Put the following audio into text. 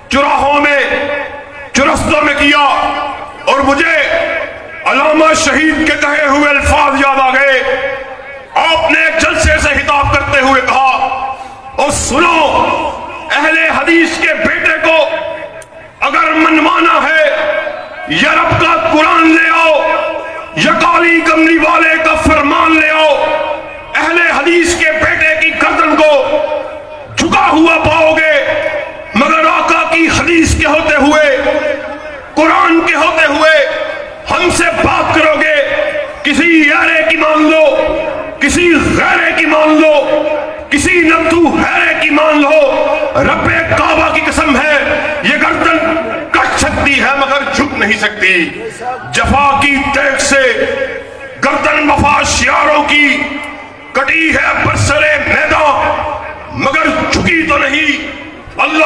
چراہوں میں چرستوں میں کیا، اور مجھے علامہ شہید کے کہے ہوئے الفاظ یاد آ گئے۔ آپ نے ایک جلسے سے خطاب کرتے ہوئے کہا، اور سنو، اہل حدیث کے بیٹے کو اگر منوانا ہے یا رب کا قرآن لے آؤ یا کالی کملی والے کا فرمان لے آؤ، اہل حدیث کے بیٹے کی گردن کو جھکا ہوا پاؤ گے، مگر آقا کی حدیث کے ہوتے ہوئے، قرآن کے ہوتے ہوئے ہم سے بات کرو گے، کسی یارے کی مان لو، کسی غیرے کی مان لو، کسی نبتو حیرے کی مان لو، رب کعبہ کی قسم ہے یہ گردن کٹ سکتی ہے مگر جھک نہیں سکتی۔ جفا کی تیغ سے گردن وفا شیاروں کی کٹی ہے برسرے میدان، مگر جھکی تو نہیں۔ اللہ